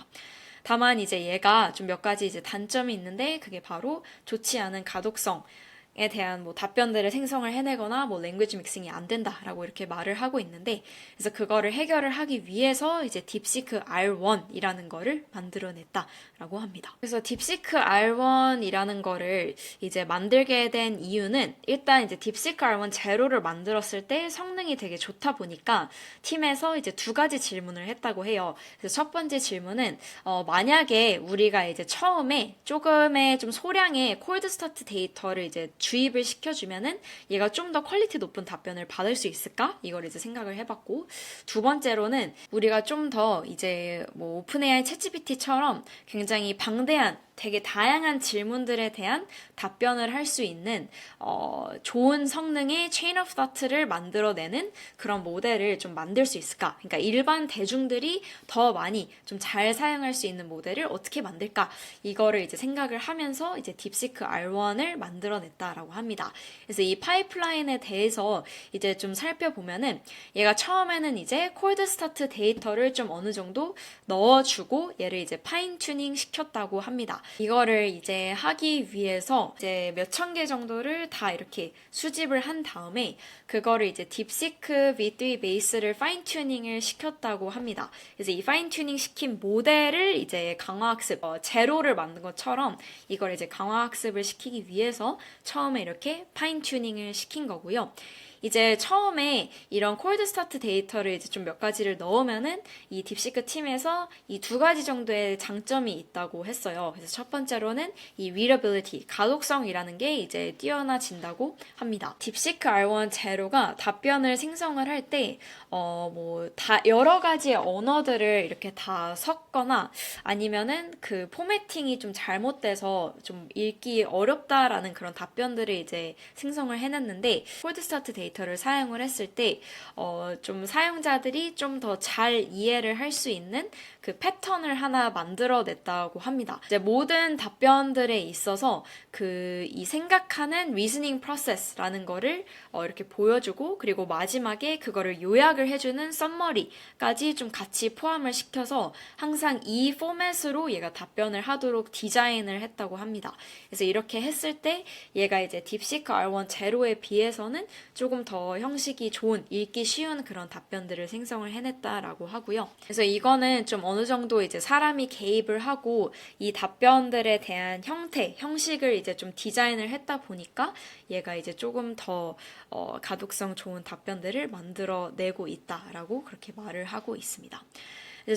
다만 이제 얘가 좀 몇 가지 이제 단점이 있는데 그게 바로 좋지 않은 가독성에 대한 뭐 답변들을 생성을 해내거나 뭐 랭귀지 믹싱이 안 된다라고 이렇게 말을 하고 있는데 그래서 그거를 해결을 하기 위해서 이제 딥시크 R1이라는 거를 만들어냈다라고 합니다. 그래서 딥시크 R1이라는 거를 이제 만들게 된 이유는 일단 이제 딥시크 R1 제로를 만들었을 때 성능이 되게 좋다 보니까 팀에서 이제 두 가지 질문을 했다고 해요. 그래서 첫 번째 질문은 만약에 우리가 이제 처음에 조금의 좀 소량의 콜드 스타트 데이터를 이제 주입을 시켜주면은 얘가 좀 더 퀄리티 높은 답변을 받을 수 있을까? 이걸 이제 생각을 해봤고 두 번째로는 우리가 좀 더 이제 뭐 오픈 AI 챗GPT처럼 굉장히 방대한 되게 다양한 질문들에 대한 답변을 할 수 있는 좋은 성능의 체인 오브 thought를 만들어내는 그런 모델을 좀 만들 수 있을까? 그러니까 일반 대중들이 더 많이 좀 잘 사용할 수 있는 모델을 어떻게 만들까? 이거를 이제 생각을 하면서 이제 딥시크 R1을 만들어냈다라고 합니다. 그래서 이 파이프라인에 대해서 이제 좀 살펴보면은 얘가 처음에는 이제 콜드 스타트 데이터를 좀 어느 정도 넣어주고 얘를 이제 파인 튜닝 시켰다고 합니다. 이거를 이제 하기 위해서 이제 몇천 개 정도를 다 이렇게 수집을 한 다음에 그거를 이제 딥시크 V3 베이스를 파인 튜닝을 시켰다고 합니다. 그래서 이 파인 튜닝 시킨 모델을 이제 강화학습 제로를 만든 것처럼 이걸 이제 강화학습을 시키기 위해서 처음에 이렇게 파인 튜닝을 시킨 거고요. 이제 처음에 이런 콜드 스타트 데이터를 이제 좀 몇 가지를 넣으면은 이 딥시크 팀에서 이 두 가지 정도의 장점이 있다고 했어요. 그래서 첫 번째로는 이 readability, 가독성이라는 게 이제 뛰어나진다고 합니다. 딥시크 R1 제로가 답변을 생성을 할 때, 뭐, 다 여러 가지의 언어들을 이렇게 다 섞거나 아니면은 그 포매팅이 좀 잘못돼서 좀 읽기 어렵다라는 그런 답변들을 이제 생성을 해냈는데, 콜드 스타트 데이터 데이터를 사용을 했을 때 좀 사용자들이 좀 더 잘 이해를 할 수 있는 그 패턴을 하나 만들어냈다고 합니다. 이제 모든 답변들에 있어서 이 생각하는 reasoning process라는 거를 이렇게 보여주고, 그리고 마지막에 그거를 요약을 해주는 썸머리까지 좀 같이 포함을 시켜서 항상 이 포맷으로 얘가 답변을 하도록 디자인을 했다고 합니다. 그래서 이렇게 했을 때 얘가 이제 딥시크 R1 제로에 비해서는 조금 더 형식이 좋은, 읽기 쉬운 그런 답변들을 생성을 해냈다라고 하고요. 그래서 이거는 좀 어느 정도 이제 사람이 개입을 하고 이 답변들에 대한 형태, 형식을 이제 좀 디자인을 했다 보니까 얘가 이제 조금 더 가독성 좋은 답변들을 만들어내고 있다라고 그렇게 말을 하고 있습니다.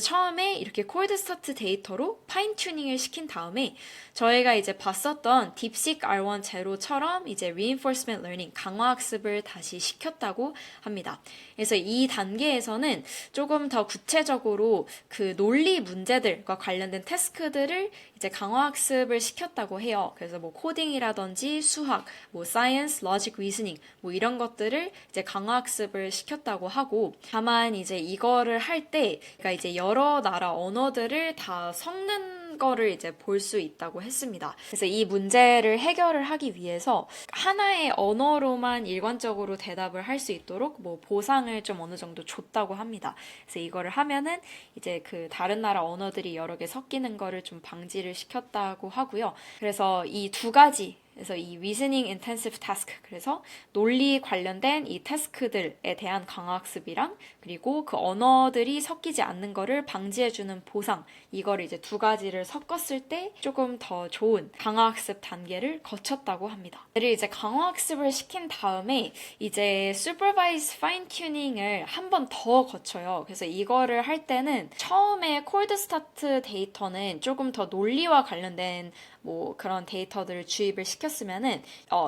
처음에 이렇게 콜드 스타트 데이터로 파인 튜닝을 시킨 다음에 저희가 이제 봤었던 딥시크 R1 제로처럼 이제 reinforcement learning, 강화학습을 다시 시켰다고 합니다. 그래서 이 단계에서는 조금 더 구체적으로 그 논리 문제들과 관련된 태스크들을 이제 강화학습을 시켰다고 해요. 그래서 뭐 코딩이라든지 수학, 뭐 사이언스, 로직, 리즈닝 뭐 이런 것들을 이제 강화학습을 시켰다고 하고, 다만 이제 이거를 할 때 그러니까 이제 여러 나라 언어들을 다 섞는 거를 이제 볼 수 있다고 했습니다. 그래서 이 문제를 해결을 하기 위해서 하나의 언어로만 일관적으로 대답을 할 수 있도록 뭐 보상을 좀 어느 정도 줬다고 합니다. 그래서 이거를 하면은 이제 그 다른 나라 언어들이 여러 개 섞이는 거를 좀 방지를 시켰다고 하고요. 그래서 이 두 가지, 그래서 이 reasoning intensive task, 그래서 논리 관련된 이 태스크들에 대한 강화학습이랑 그리고 그 언어들이 섞이지 않는 거를 방지해주는 보상, 이거를 이제 두 가지를 섞었을 때 조금 더 좋은 강화학습 단계를 거쳤다고 합니다. 얘를 이제 강화학습을 시킨 다음에 이제 supervised fine tuning을 한 번 더 거쳐요. 그래서 이거를 할 때는 처음에 콜드 스타트 데이터는 조금 더 논리와 관련된 뭐 그런 데이터들을 주입을 시켰으면은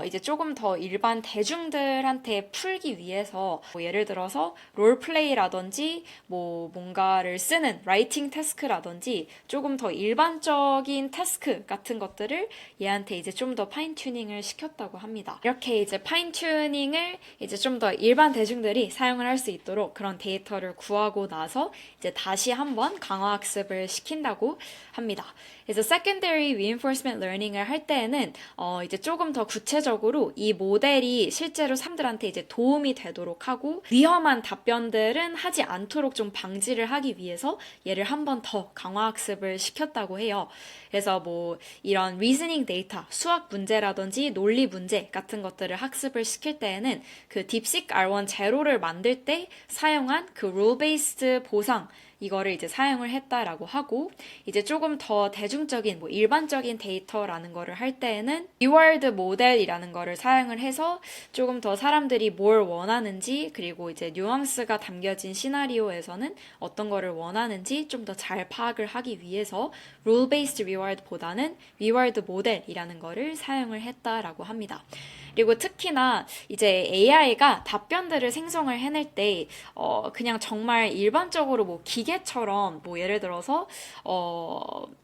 이제 조금 더 일반 대중들한테 풀기 위해서 뭐 예를 들어서 롤플레이라든지 뭐 뭔가를 쓰는 라이팅 태스크라든지 조금 더 일반적인 태스크 같은 것들을 얘한테 이제 좀 더 파인 튜닝을 시켰다고 합니다. 이렇게 이제 파인 튜닝을 이제 좀 더 일반 대중들이 사용을 할 수 있도록 그런 데이터를 구하고 나서 이제 다시 한번 강화학습을 시킨다고 합니다. 그래서 secondary reinforcement learning을 할 때에는 이제 조금 더 구체적으로 이 모델이 실제로 사람들한테 이제 도움이 되도록 하고 위험한 답변들은 하지 않도록 좀 방지를 하기 위해서 얘를 한 번 더 강화학습을 시켰다고 해요. 그래서 뭐 이런 reasoning 데이터, 수학 문제라든지 논리 문제 같은 것들을 학습을 시킬 때에는 그 딥시크 R1 제로를 만들 때 사용한 그 rule-based 보상, 이거를 이제 사용을 했다라고 하고, 이제 조금 더 대중적인 뭐 일반적인 데이터라는 거를 할 때에는 리워드 모델이라는 거를 사용을 해서 조금 더 사람들이 뭘 원하는지, 그리고 이제 뉘앙스가 담겨진 시나리오에서는 어떤 거를 원하는지 좀 더 잘 파악을 하기 위해서 rule based reward보다는 reward 모델이라는 거를 사용을 했다라고 합니다. 그리고 특히나 이제 AI가 답변들을 생성을 해낼 때 그냥 정말 일반적으로 뭐 기계처럼 뭐 예를 들어서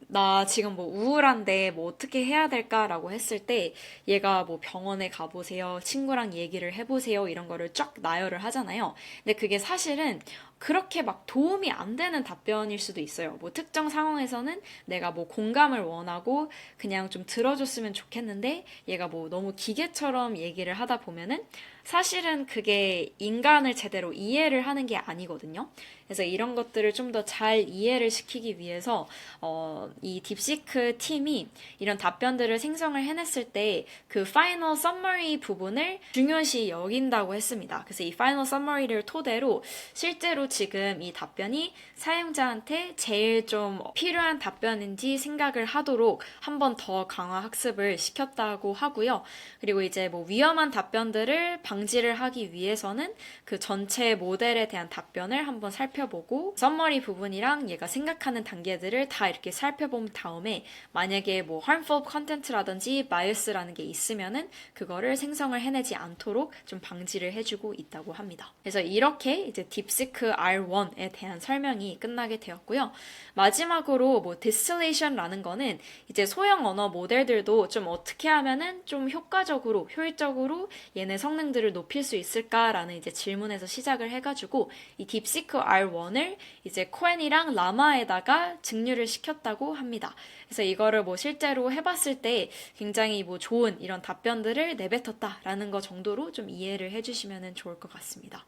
나 지금 뭐 우울한데 뭐 어떻게 해야 될까라고 했을 때 얘가 뭐 병원에 가보세요, 친구랑 얘기를 해보세요, 이런 거를 쫙 나열을 하잖아요. 근데 그게 사실은 그렇게 막 도움이 안 되는 답변일 수도 있어요. 뭐 특정 상황에서는 내가 뭐 공감을 원하고 그냥 좀 들어줬으면 좋겠는데 얘가 뭐 너무 기계처럼 얘기를 하다 보면은 사실은 그게 인간을 제대로 이해를 하는 게 아니거든요. 그래서 이런 것들을 좀 더 잘 이해를 시키기 위해서 이 딥시크 팀이 이런 답변들을 생성을 해냈을 때 그 파이널 서머리 부분을 중요시 여긴다고 했습니다. 그래서 이 파이널 서머리를 토대로 실제로 지금 이 답변이 사용자한테 제일 좀 필요한 답변인지 생각을 하도록 한 번 더 강화 학습을 시켰다고 하고요. 그리고 이제 뭐 위험한 답변들을 방지를 하기 위해서는 그 전체 모델에 대한 답변을 한번 살펴보고 서머리 부분이랑 얘가 생각하는 단계들을 다 이렇게 살펴보고 살펴본 다음에 만약에 뭐 harmful content라든지 bias라는 게 있으면은 그거를 생성을 해내지 않도록 좀 방지를 해주고 있다고 합니다. 그래서 이렇게 이제 딥시크 R1에 대한 설명이 끝나게 되었고요. 마지막으로 뭐 distillation라는 거는 이제 소형 언어 모델들도 좀 어떻게 하면은 좀 효과적으로, 효율적으로 얘네 성능들을 높일 수 있을까라는 이제 질문에서 시작을 해가지고 이 딥시크 R1을 이제 코엔이랑 라마에다가 증류를 시켰다고 합니다. 그래서 이거를 뭐 실제로 해봤을 때 굉장히 뭐 좋은 이런 답변들을 내뱉었다라는 거 정도로 좀 이해를 해주시면 좋을 것 같습니다.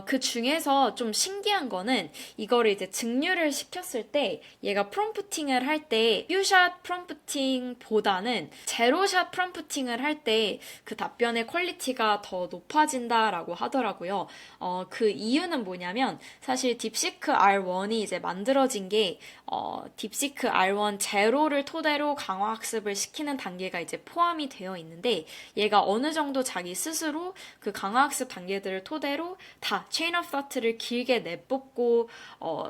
그 중에서 좀 신기한 거는 이거를 이제 증류를 시켰을 때 얘가 프롬프팅을 할 때 퓨샷 프롬프팅보다는 제로샷 프롬프팅을 할 때 그 답변의 퀄리티가 더 높아진다라고 하더라고요. 그 이유는 뭐냐면 사실 딥시크 R1이 이제 만들어진 게 딥시크 R1 제로를 토대로 강화학습을 시키는 단계가 이제 포함이 되어 있는데 얘가 어느 정도 자기 스스로 그 강화학습 단계들을 토대로 다 체인 오브 thought를 길게 내뽑고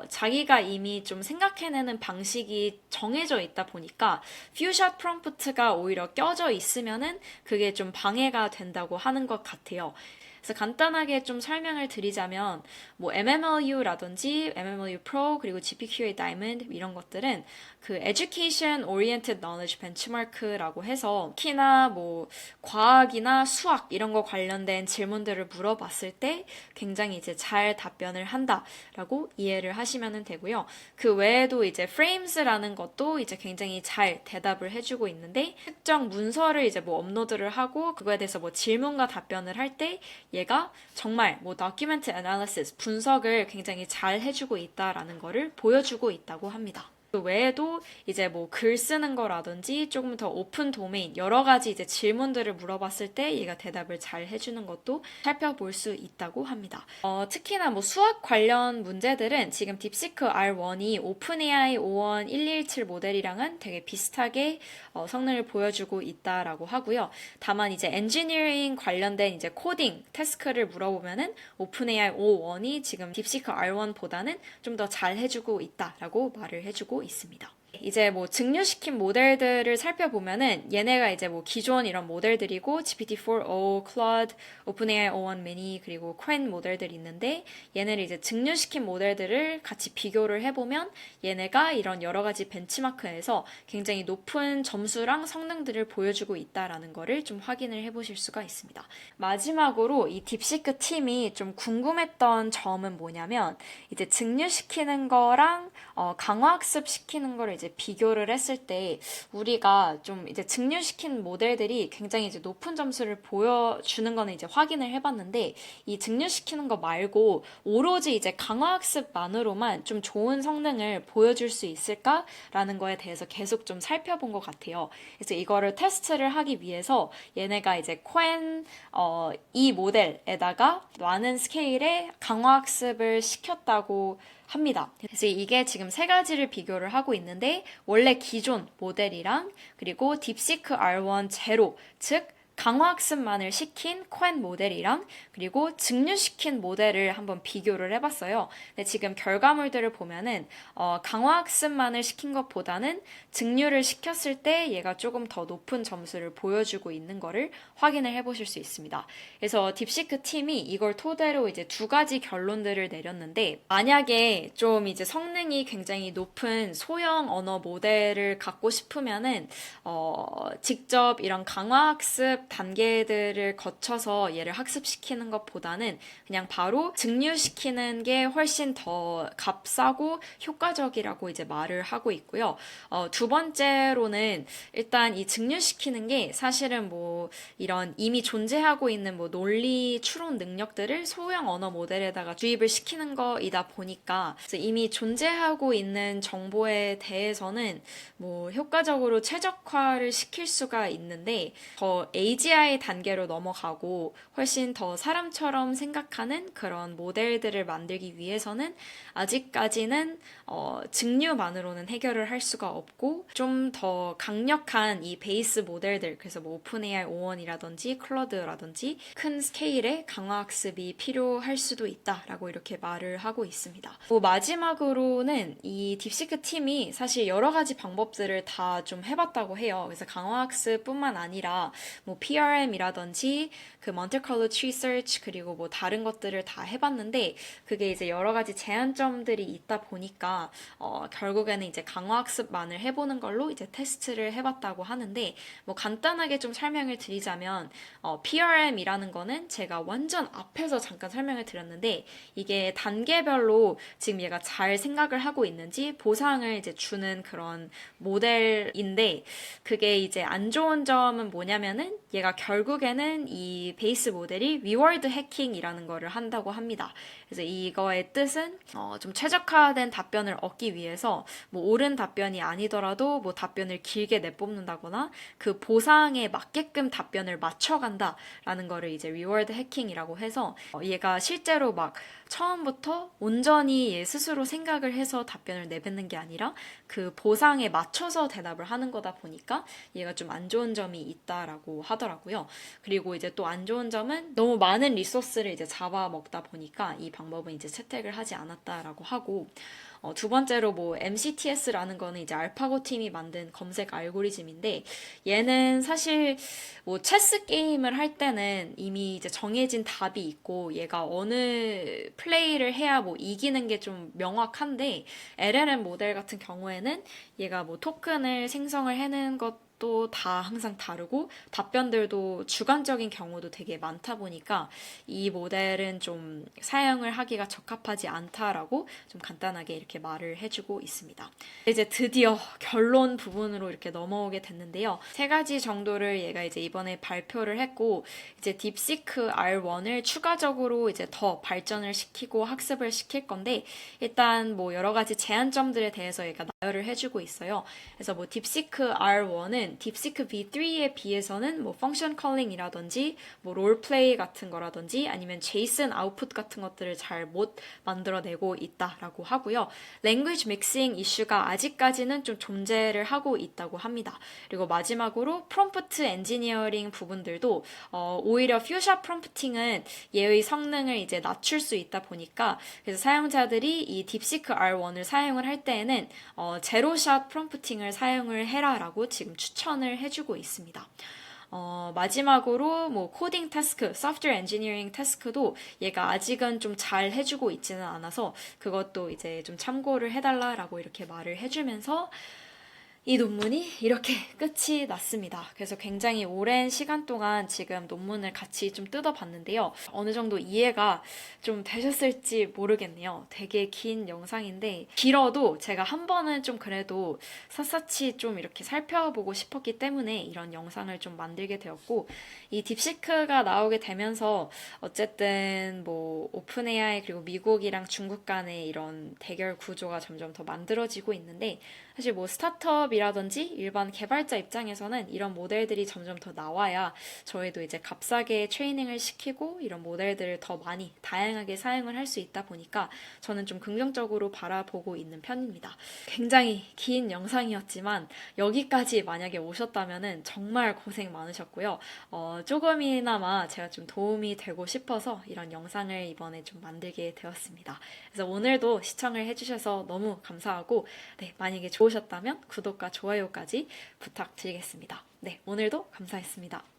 자기가 이미 좀 생각해내는 방식이 정해져 있다 보니까 퓨샷 프롬프트가 오히려 껴져 있으면은 그게 좀 방해가 된다고 하는 것 같아요. 그래서 간단하게 좀 설명을 드리자면 뭐 MMLU라든지 MMLU Pro 그리고 GPQA Diamond 이런 것들은 그 Education Oriented Knowledge Benchmark라고 해서 특히나 뭐 과학이나 수학 이런 거 관련된 질문들을 물어봤을 때 굉장히 이제 잘 답변을 한다라고 이해를 하시면 되고요. 그 외에도 이제 Frames라는 것도 이제 굉장히 잘 대답을 해주고 있는데 특정 문서를 이제 뭐 업로드를 하고 그거에 대해서 뭐 질문과 답변을 할 때 얘가 정말 뭐 document analysis 분석을 굉장히 잘 해주고 있다라는 거를 보여주고 있다고 합니다. 그 외에도 이제 뭐 글 쓰는 거라든지 조금 더 오픈 도메인 여러 가지 이제 질문들을 물어봤을 때 얘가 대답을 잘 해주는 것도 살펴볼 수 있다고 합니다. 특히나 뭐 수학 관련 문제들은 지금 딥시크 R1이 오픈AI O1 117 모델이랑은 되게 비슷하게 성능을 보여주고 있다라고 하고요. 다만 이제 엔지니어링 관련된 이제 코딩 태스크를 물어보면은 오픈AI O1이 지금 딥시크 R1보다는 좀 더 잘 해주고 있다라고 말을 해주고 있습니다. 이제 뭐 증류시킨 모델들을 살펴보면은 얘네가 이제 뭐 기존 이런 모델들이고 GPT-4o, Claude, OpenAI O1 Mini 그리고 Qwen 모델들이 있는데 얘네를 이제 증류시킨 모델들을 같이 비교를 해보면 얘네가 이런 여러 가지 벤치마크에서 굉장히 높은 점수랑 성능들을 보여주고 있다라는 거를 좀 확인을 해보실 수가 있습니다. 마지막으로 이 딥시크 팀이 좀 궁금했던 점은 뭐냐면 이제 증류시키는 거랑 강화학습 시키는 거를 이제 비교를 했을 때 우리가 좀 이제 증류시킨 모델들이 굉장히 이제 높은 점수를 보여주는 거는 이제 확인을 해봤는데 이 증류시키는 거 말고 오로지 이제 강화학습만으로만 좀 좋은 성능을 보여줄 수 있을까라는 거에 대해서 계속 좀 살펴본 것 같아요. 그래서 이거를 테스트를 하기 위해서 얘네가 이제 Qwen 이 모델에다가 많은 스케일의 강화학습을 시켰다고 합니다. 그래서 이게 지금 세 가지를 비교를 하고 있는데 원래 기존 모델이랑 그리고 딥시크 R1 제로 즉 강화학습만을 시킨 Qwen 모델이랑 그리고 증류시킨 모델을 한번 비교를 해봤어요. 근데 지금 결과물들을 보면은 강화학습만을 시킨 것보다는 증류를 시켰을 때 얘가 조금 더 높은 점수를 보여주고 있는 거를 확인을 해보실 수 있습니다. 그래서 딥시크 팀이 이걸 토대로 이제 두 가지 결론들을 내렸는데 만약에 좀 이제 성능이 굉장히 높은 소형 언어 모델을 갖고 싶으면은 직접 이런 강화학습 단계들을 거쳐서 얘를 학습시키는 것보다는 그냥 바로 증류시키는 게 훨씬 더 값싸고 효과적이라고 이제 말을 하고 있고요. 두 번째로는 일단 이 증류시키는 게 사실은 뭐 이런 이미 존재하고 있는 뭐 논리 추론 능력들을 소형 언어 모델에다가 주입을 시키는 거이다 보니까 이미 존재하고 있는 정보에 대해서는 뭐 효과적으로 최적화를 시킬 수가 있는데 더 AGI 단계로 넘어가고 훨씬 더 사람처럼 생각하는 그런 모델들을 만들기 위해서는 아직까지는 증류만으로는 해결을 할 수가 없고 좀 더 강력한 이 베이스 모델들, 그래서 뭐 오픈AI O1이라든지 클로드라든지 큰 스케일의 강화학습이 필요할 수도 있다라고 이렇게 말을 하고 있습니다. 뭐 마지막으로는 이 딥시크 팀이 사실 여러 가지 방법들을 다 좀 해봤다고 해요. 그래서 강화학습뿐만 아니라 뭐 PRM이라든지 그 Monte Carlo Tree Search 그리고 뭐 다른 것들을 다 해봤는데 그게 이제 여러 가지 제한점들이 있다 보니까 결국에는 이제 강화학습만을 해보는 걸로 이제 테스트를 해봤다고 하는데 뭐 간단하게 좀 설명을 드리자면 PRM이라는 거는 제가 완전 앞에서 잠깐 설명을 드렸는데 이게 단계별로 지금 얘가 잘 생각을 하고 있는지 보상을 이제 주는 그런 모델인데 그게 이제 안 좋은 점은 뭐냐면은 얘가 결국에는 이 베이스 모델이 리워드 해킹이라는 거를 한다고 합니다. 그래서 이거의 뜻은 좀 최적화된 답변을 얻기 위해서 뭐 옳은 답변이 아니더라도 뭐 답변을 길게 내뿜는다거나 그 보상에 맞게끔 답변을 맞춰간다라는 거를 이제 리워드 해킹이라고 해서 얘가 실제로 막 처음부터 온전히 얘 스스로 생각을 해서 답변을 내뱉는 게 아니라 그 보상에 맞춰서 대답을 하는 거다 보니까 얘가 좀 안 좋은 점이 있다라고 하더라고요. 그리고 이제 또 안 좋은 점은 너무 많은 리소스를 이제 잡아먹다 보니까 이 방법은 이제 채택을 하지 않았다라고 하고 두 번째로 뭐 MCTS라는 거는 이제 알파고 팀이 만든 검색 알고리즘인데 얘는 사실 뭐 체스 게임을 할 때는 이미 이제 정해진 답이 있고 얘가 어느 플레이를 해야 뭐 이기는 게 좀 명확한데 LLM 모델 같은 경우에는 얘가 뭐 토큰을 생성을 해내는 것도 다 항상 다르고 답변들도 주관적인 경우도 되게 많다 보니까 이 모델은 좀 사용을 하기가 적합하지 않다라고 좀 간단하게 이렇게 말을 해주고 있습니다. 이제 드디어 결론 부분으로 이렇게 넘어오게 됐는데요. 세 가지 정도를 얘가 이제 이번에 발표를 했고 이제 딥시크 R1을 추가적으로 이제 더 발전을 시키고 학습을 시킬 건데 일단 뭐 여러 가지 제한점들에 대해서 얘가 나열을 해주고 있어요. 그래서 뭐 딥시크 R1은 딥시크 V3에 비해서는 뭐 펑션 컬링이라든지 뭐 롤플레이 같은 거라든지 아니면 제이슨 아웃풋 같은 것들을 잘 못 만들어내고 있다라고 하고요. 랭귀지 믹싱 이슈가 아직까지는 좀 존재를 하고 있다고 합니다. 그리고 마지막으로 프롬프트 엔지니어링 부분들도 오히려 퓨샵 프롬프팅은 얘의 성능을 이제 낮출 수 있다 보니까 그래서 사용자들이 이 딥시크 R1을 사용을 할 때에는 제로샷 프롬프팅을 사용을 해라라고 지금 추천을 해주고 있습니다. 마지막으로 뭐 코딩 태스크, 소프트웨어 엔지니어링 태스크도 얘가 아직은 좀 잘 해주고 있지는 않아서 그것도 이제 좀 참고를 해달라라고 이렇게 말을 해주면서 이 논문이 이렇게 끝이 났습니다. 그래서 굉장히 오랜 시간 동안 지금 논문을 같이 좀 뜯어봤는데요. 어느 정도 이해가 좀 되셨을지 모르겠네요. 되게 긴 영상인데 길어도 제가 한 번은 좀 그래도 샅샅이 좀 이렇게 살펴보고 싶었기 때문에 이런 영상을 좀 만들게 되었고 이 딥시크가 나오게 되면서 어쨌든 뭐 오픈 AI 그리고 미국이랑 중국 간의 이런 대결 구조가 점점 더 만들어지고 있는데 사실 뭐 스타트업이라든지 일반 개발자 입장에서는 이런 모델들이 점점 더 나와야 저희도 이제 값싸게 트레이닝을 시키고 이런 모델들을 더 많이 다양하게 사용을 할 수 있다 보니까 저는 좀 긍정적으로 바라보고 있는 편입니다. 굉장히 긴 영상이었지만 여기까지 만약에 오셨다면은 정말 고생 많으셨고요. 조금이나마 제가 좀 도움이 되고 싶어서 이런 영상을 이번에 좀 만들게 되었습니다. 그래서 오늘도 시청을 해주셔서 너무 감사하고 네, 만약에 좋으셨다면 구독과 좋아요까지 부탁드리겠습니다. 네, 오늘도 감사했습니다.